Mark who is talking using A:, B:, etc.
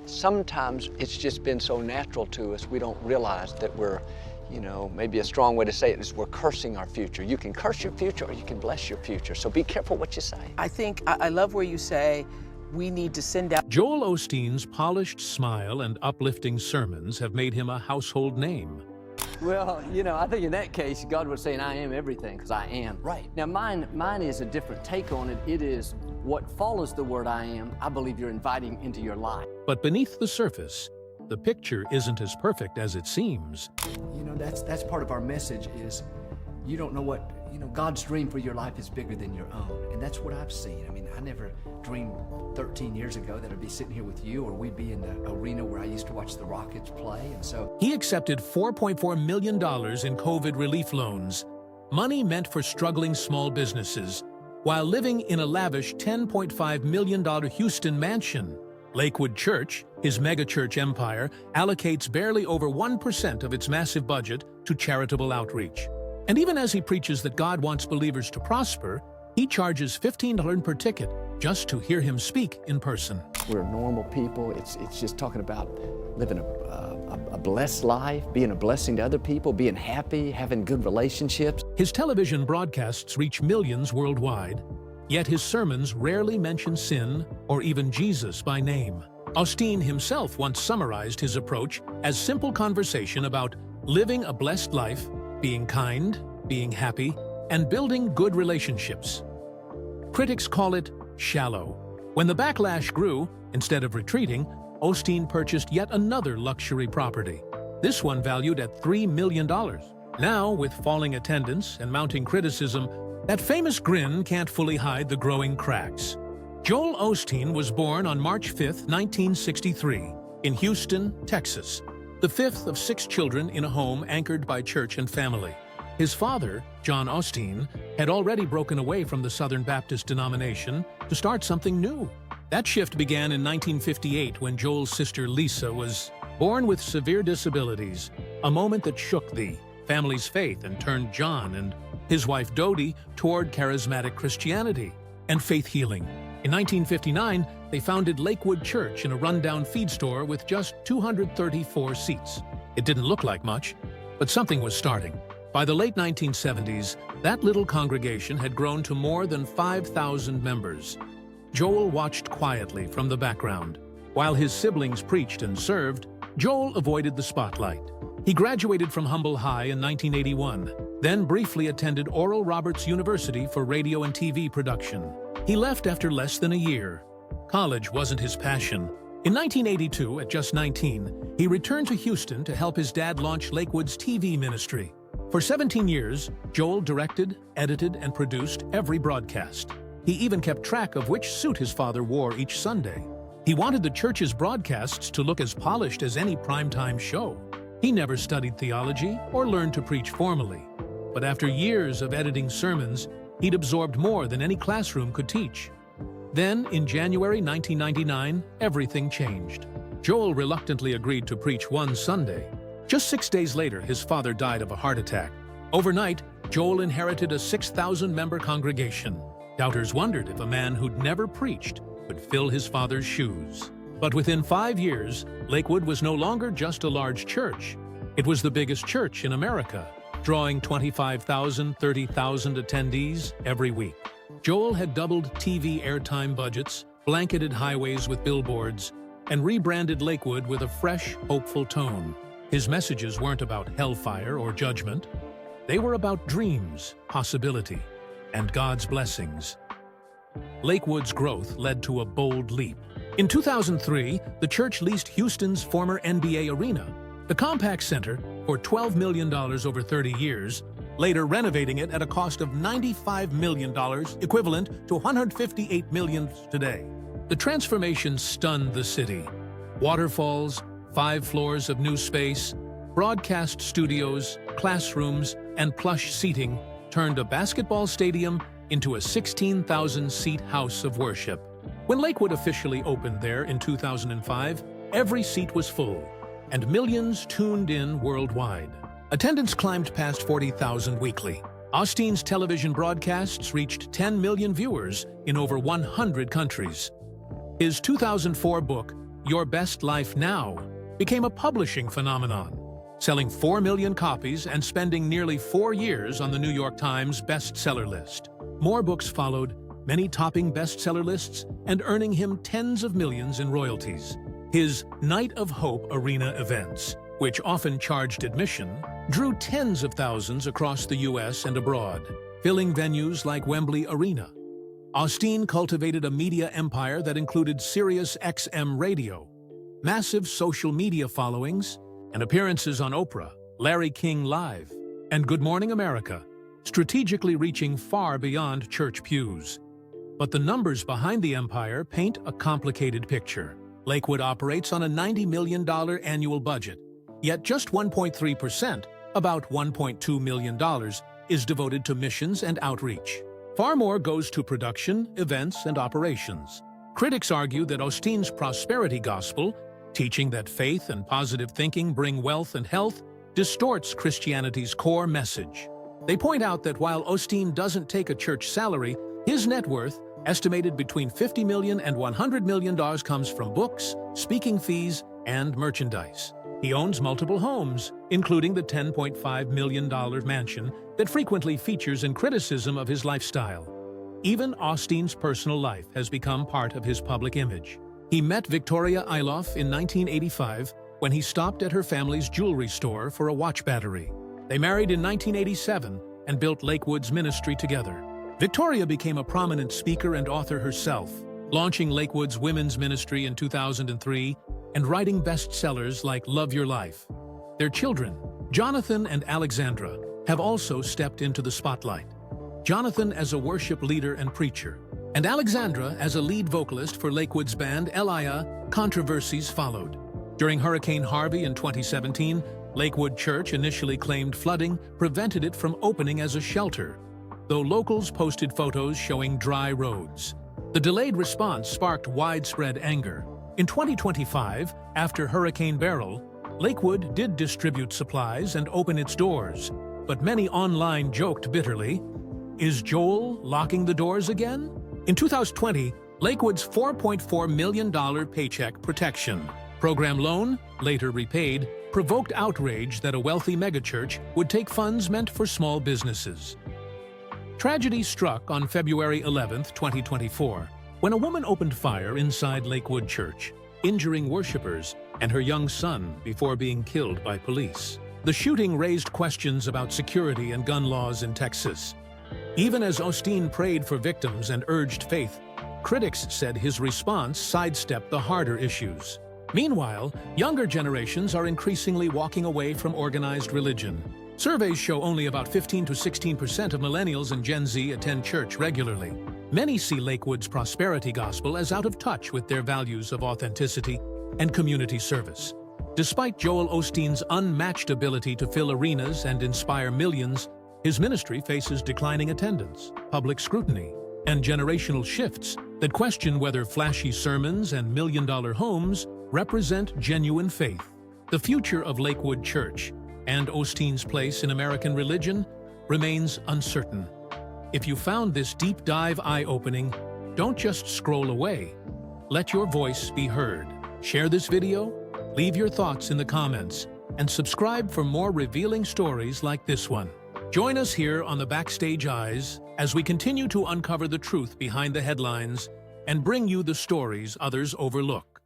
A: sometimes it's just been so natural to us, we don't realize that we're, maybe a strong way to say it is we're cursing our future. You can curse your future or you can bless your future. So be careful what you say.
B: I think I love where you say we need to send out.
C: Joel Osteen's polished smile and uplifting sermons have made him a household name.
D: Well, I think in that case, God was saying, I am everything, because I am.
A: Right.
D: Now, mine is a different take on it. It is what follows the word I am, I believe you're inviting into your life.
C: But beneath the surface, the picture isn't as perfect as it seems.
D: That's part of our message is you don't know what, God's dream for your life is bigger than your own. And that's what I've seen. I mean, I never dreamed 13 years ago that I'd be sitting here with you or we'd be in the arena where I used to watch the Rockets play. And so
C: he accepted $4.4 million in COVID relief loans, money meant for struggling small businesses, while living in a lavish $10.5 million Houston mansion. Lakewood Church, his megachurch empire, allocates barely over 1% of its massive budget to charitable outreach. And even as he preaches that God wants believers to prosper, he charges $15 per ticket just to hear him speak in person.
A: We're normal people. It's just talking about living a blessed life, being a blessing to other people, being happy, having good relationships.
C: His television broadcasts reach millions worldwide, yet his sermons rarely mention sin or even Jesus by name. Osteen himself once summarized his approach as simple conversation about living a blessed life, being kind, being happy, and building good relationships. Critics call it shallow. When the backlash grew, instead of retreating, Osteen purchased yet another luxury property, this one valued at $3 million. Now, with falling attendance and mounting criticism, that famous grin can't fully hide the growing cracks. Joel Osteen was born on March 5, 1963, in Houston, Texas, the fifth of 6 children in a home anchored by church and family. His father, John Osteen, had already broken away from the Southern Baptist denomination to start something new. That shift began in 1958 when Joel's sister Lisa was born with severe disabilities, a moment that shook the family's faith and turned John and his wife Dodie toward charismatic Christianity and faith healing. In 1959, they founded Lakewood Church in a rundown feed store with just 234 seats. It didn't look like much, but something was starting. By the late 1970s, that little congregation had grown to more than 5,000 members. Joel watched quietly from the background. While his siblings preached and served, Joel avoided the spotlight. He graduated from Humble High in 1981, then briefly attended Oral Roberts University for radio and TV production. He left after less than a year. College wasn't his passion. In 1982, at just 19, he returned to Houston to help his dad launch Lakewood's TV ministry. For 17 years, Joel directed, edited, and produced every broadcast. He even kept track of which suit his father wore each Sunday. He wanted the church's broadcasts to look as polished as any primetime show. He never studied theology or learned to preach formally. But after years of editing sermons, he'd absorbed more than any classroom could teach. Then, in January 1999, everything changed. Joel reluctantly agreed to preach one Sunday. Just 6 days later, his father died of a heart attack. Overnight, Joel inherited a 6,000-member congregation. Doubters wondered if a man who'd never preached could fill his father's shoes. But within 5 years, Lakewood was no longer just a large church. It was the biggest church in America, drawing 25,000, 30,000 attendees every week. Joel had doubled TV airtime budgets, blanketed highways with billboards, and rebranded Lakewood with a fresh, hopeful tone. His messages weren't about hellfire or judgment. They were about dreams, possibility, and God's blessings. Lakewood's growth led to a bold leap. In 2003, the church leased Houston's former NBA arena, the Compaq Center, for $12 million over 30 years, later renovating it at a cost of $95 million, equivalent to $158 million today. The transformation stunned the city. Waterfalls, 5 floors of new space, broadcast studios, classrooms, and plush seating turned a basketball stadium into a 16,000-seat house of worship. When Lakewood officially opened there in 2005, every seat was full, and millions tuned in worldwide. Attendance climbed past 40,000 weekly. Osteen's television broadcasts reached 10 million viewers in over 100 countries. His 2004 book, Your Best Life Now became a publishing phenomenon, selling 4 million copies and spending nearly 4 years on the New York Times bestseller list. More books followed, many topping bestseller lists and earning him tens of millions in royalties. His Night of Hope arena events, which often charged admission, drew tens of thousands across the U.S. and abroad, filling venues like Wembley Arena. Osteen cultivated a media empire that included Sirius XM radio, massive social media followings, and appearances on Oprah, Larry King Live, and Good Morning America, strategically reaching far beyond church pews. But the numbers behind the empire paint a complicated picture. Lakewood operates on a $90 million annual budget, yet just 1.3%, about $1.2 million, is devoted to missions and outreach. Far more goes to production, events, and operations. Critics argue that Osteen's prosperity gospel, teaching that faith and positive thinking bring wealth and health, distorts Christianity's core message. They point out that while Osteen doesn't take a church salary, his net worth, estimated between $50 million and $100 million, comes from books, speaking fees, and merchandise. He owns multiple homes, including the $10.5 million mansion that frequently features in criticism of his lifestyle. Even Osteen's personal life has become part of his public image. He met Victoria Eilof in 1985 when he stopped at her family's jewelry store for a watch battery. They married in 1987 and built Lakewood's ministry together. Victoria became a prominent speaker and author herself, launching Lakewood's women's ministry in 2003 and writing bestsellers like Love Your Life. Their children, Jonathan and Alexandra, have also stepped into the spotlight. Jonathan as a worship leader and preacher, and Alexandra as a lead vocalist for Lakewood's band Elia. Controversies followed. During Hurricane Harvey in 2017, Lakewood Church initially claimed flooding prevented it from opening as a shelter, though locals posted photos showing dry roads. The delayed response sparked widespread anger. In 2025, after Hurricane Beryl, Lakewood did distribute supplies and open its doors, but many online joked bitterly, "Is Joel locking the doors again?" In 2020, Lakewood's $4.4 million Paycheck Protection Program loan, later repaid, provoked outrage that a wealthy megachurch would take funds meant for small businesses. Tragedy struck on February 11, 2024, when a woman opened fire inside Lakewood Church, injuring worshipers and her young son before being killed by police. The shooting raised questions about security and gun laws in Texas. Even as Osteen prayed for victims and urged faith, critics said his response sidestepped the harder issues. Meanwhile, younger generations are increasingly walking away from organized religion. Surveys show only about 15 to 16% of millennials and Gen Z attend church regularly. Many see Lakewood's prosperity gospel as out of touch with their values of authenticity and community service. Despite Joel Osteen's unmatched ability to fill arenas and inspire millions, his ministry faces declining attendance, public scrutiny, and generational shifts that question whether flashy sermons and million-dollar homes represent genuine faith. The future of Lakewood Church and Osteen's place in American religion remains uncertain. If you found this deep dive eye-opening, don't just scroll away. Let your voice be heard. Share this video, leave your thoughts in the comments, and subscribe for more revealing stories like this one. Join us here on the Backstage Eyes as we continue to uncover the truth behind the headlines and bring you the stories others overlook.